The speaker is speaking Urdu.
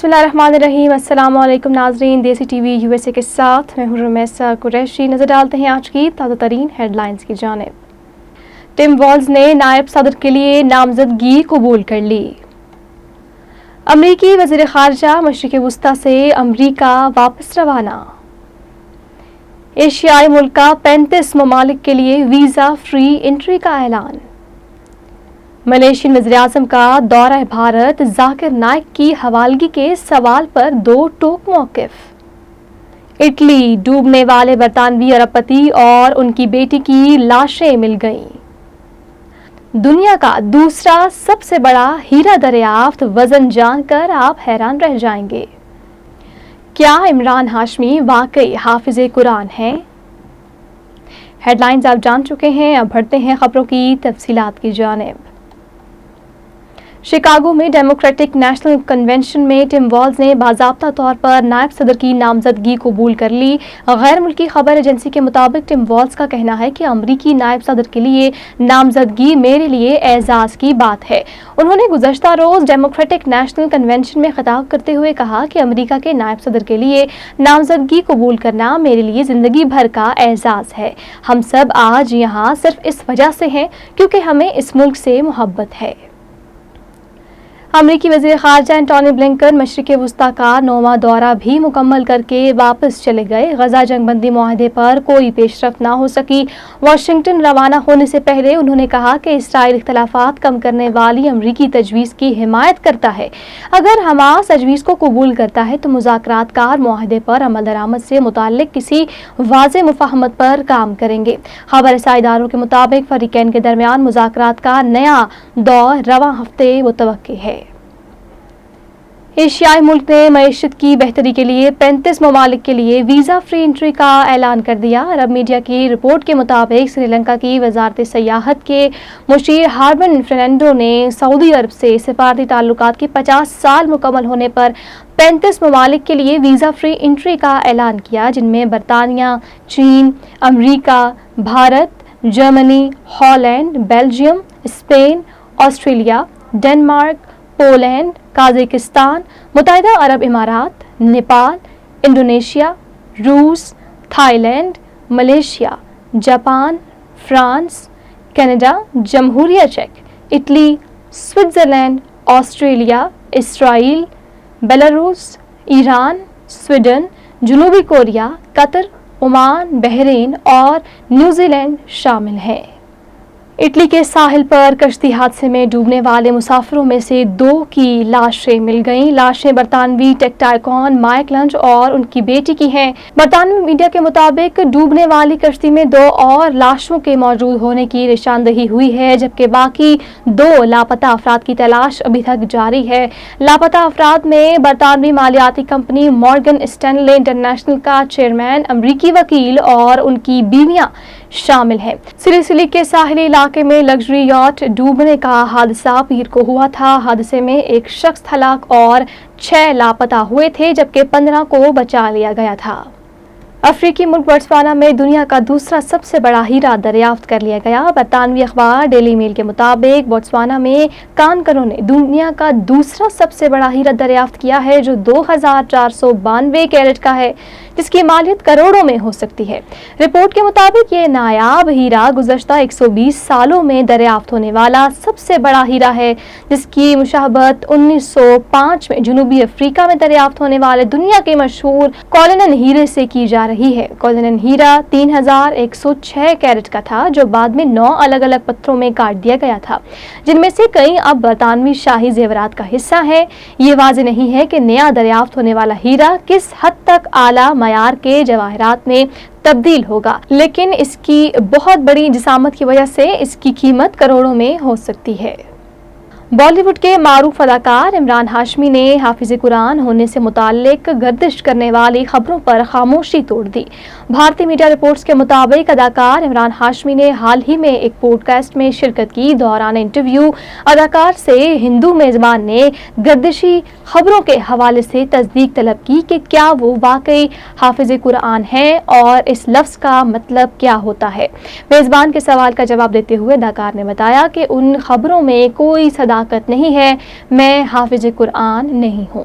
بسم اللہ الرحمن الرحیم۔ السلام علیکم ناظرین، دیسی ٹی وی USA کے ساتھ میں ہوں رمیسا قریشی۔ نظر ڈالتے ہیں آج کی تازہ ترین ہیڈ لائنز کی جانب۔ ٹم والز نے نائب صدر کے لیے نامزدگی قبول کر لی۔ امریکی وزیر خارجہ مشرق وسطی سے امریکہ واپس روانہ۔ ایشیائی ملک کا 35 ممالک کے لیے ویزا فری انٹری کا اعلان۔ ملیشین وزیراعظم کا دورہ بھارت، ذاکر نائک کی حوالگی کے سوال پر 2 ٹوک موقف۔ اٹلی، ڈوبنے والے برطانوی ارب پتی اور ان کی بیٹی کی لاشیں مل گئیں۔ دنیا کا دوسرا سب سے بڑا ہیرا دریافت، وزن جان کر آپ حیران رہ جائیں گے۔ کیا عمران ہاشمی واقعی حافظ قرآن ہیں؟ ہیڈ لائنز آپ جان چکے ہیں، اب بڑھتے ہیں خبروں کی تفصیلات کی جانب۔ شکاگو میں ڈیموکریٹک نیشنل کنونشن میں ٹم والز نے باضابطہ طور پر نائب صدر کی نامزدگی قبول کر لی۔ غیر ملکی خبر ایجنسی کے مطابق ٹم والز کا کہنا ہے کہ امریکی نائب صدر کے لیے نامزدگی میرے لیے اعزاز کی بات ہے۔ انہوں نے گزشتہ روز ڈیموکریٹک نیشنل کنونشن میں خطاب کرتے ہوئے کہا کہ امریکہ کے نائب صدر کے لیے نامزدگی قبول کرنا میرے لیے زندگی بھر کا اعزاز ہے۔ ہم سب آج یہاں صرف اس وجہ سے ہیں کیونکہ ہمیں اس ملک سے محبت ہے۔ امریکی وزیر خارجہ اینٹونی بلنکن مشرق وسطی کا 9واں دورہ بھی مکمل کر کے واپس چلے گئے۔ غزہ جنگ بندی معاہدے پر کوئی پیش رفت نہ ہو سکی۔ واشنگٹن روانہ ہونے سے پہلے انہوں نے کہا کہ اسرائیل اختلافات کم کرنے والی امریکی تجویز کی حمایت کرتا ہے۔ اگر حماس تجویز کو قبول کرتا ہے تو مذاکرات کار معاہدے پر عمل درآمد سے متعلق کسی واضح مفاہمت پر کام کریں گے۔ خبر رساں اداروں کے مطابق فریقین کے درمیان مذاکرات کا نیا دور رواں ہفتے متوقع ہے۔ ایشیائی ملک نے معیشت کی بہتری کے لیے 35 ممالک کے لیے ویزا فری انٹری کا اعلان کر دیا۔ عرب میڈیا کی رپورٹ کے مطابق سری لنکا کی وزارت سیاحت کے مشیر ہارمن فرنینڈو نے سعودی عرب سے سفارتی تعلقات کے 50 سال مکمل ہونے پر 35 ممالک کے لیے ویزا فری انٹری کا اعلان کیا، جن میں برطانیہ، چین، امریکہ، Bharat, Germany, Holland, Belgium, Spain, Australia, Denmark, Poland, Kazakhstan, متحدہ عرب امارات، نیپال، انڈونیشیا، روس، Thailand, Malaysia, Japan, France, Canada, جمہوریہ چیک، Italy, Switzerland, Australia, Israel, Belarus, Iran, Sweden, جنوبی کوریا، قطر، عمان، بحرین اور نیوزی لینڈ شامل ہیں۔ اٹلی کے ساحل پر کشتی حادثے میں ڈوبنے والے مسافروں میں سے 2 کی لاشیں مل گئیں۔ لاشیں برطانوی ٹیک ٹائکون مائک لنچ اور ان کی بیٹی کی ہیں۔ برطانوی میڈیا کے مطابق ڈوبنے والی کشتی میں 2 اور لاشوں کے موجود ہونے کی نشاندہی ہوئی ہے، جبکہ باقی 2 لاپتہ افراد کی تلاش ابھی تک جاری ہے۔ لاپتہ افراد میں برطانوی مالیاتی کمپنی مارگن اسٹینلے انٹرنیشنل کا چیئرمین، امریکی وکیل اور ان کی بیویاں شامل ہیں۔ سیسیلی کے ساحلی علاقے میں لگژری یاٹ ڈوبنے کا حادثہ پیر کو ہوا تھا۔ حادثے میں 1 شخص ہلاک اور 6 لاپتہ ہوئے تھے، جبکہ 15 کو بچا لیا گیا تھا۔ افریقی ملک بوٹسوانا میں دنیا کا دوسرا سب سے بڑا ہیرا دریافت کر لیا گیا۔ برطانوی اخبار ڈیلی میل کے مطابق بوٹسوانا میں کانکنوں نے دنیا کا دوسرا سب سے بڑا ہیرا دریافت کیا ہے، جو 2492 کیرٹ کا ہے، جس کی مالیت کروڑوں میں ہو سکتی ہے۔ رپورٹ کے مطابق یہ نایاب ہیرا گزشتہ 120 سالوں میں دریافت ہونے والا سب سے بڑا ہیرا ہے، جس کی مشابہت 1905 میں جنوبی افریقہ میں دریافت ہونے والے دنیا کے مشہور کولنن ہیرے سے کی جا رہی ہے۔ کولنن ہیرا 3106 کیرٹ کا تھا، جو بعد میں 9 الگ الگ پتھروں میں کاٹ دیا گیا تھا، جن میں سے کئی اب برطانوی شاہی زیورات کا حصہ ہیں۔ یہ واضح نہیں ہے کہ نیا دریافت ہونے والا ہیرا کس حد تک اعلیٰ معیار کے جواہرات میں تبدیل ہوگا، لیکن اس کی بہت بڑی جسامت کی وجہ سے اس کی قیمت کروڑوں میں ہو سکتی ہے۔ بالی ووڈ کے معروف اداکار عمران ہاشمی نے حافظ قرآن ہونے سے متعلق گردش کرنے والی خبروں پر خاموشی توڑ دی۔ بھارتی میڈیا رپورٹس کے مطابق اداکار عمران ہاشمی نے حال ہی میں ایک پوڈ کاسٹ میں شرکت کی۔ دوران انٹرویو اداکار سے ہندو میزبان نے گردشی خبروں کے حوالے سے تصدیق طلب کی کہ کیا وہ واقعی حافظ قرآن ہیں اور اس لفظ کا مطلب کیا ہوتا ہے۔ میزبان کے سوال کا جواب دیتے ہوئے اداکار نے بتایا کہ ان خبروں میں کوئی صداقت نہیں ہے، میں حافظ قرآن نہیں ہوں۔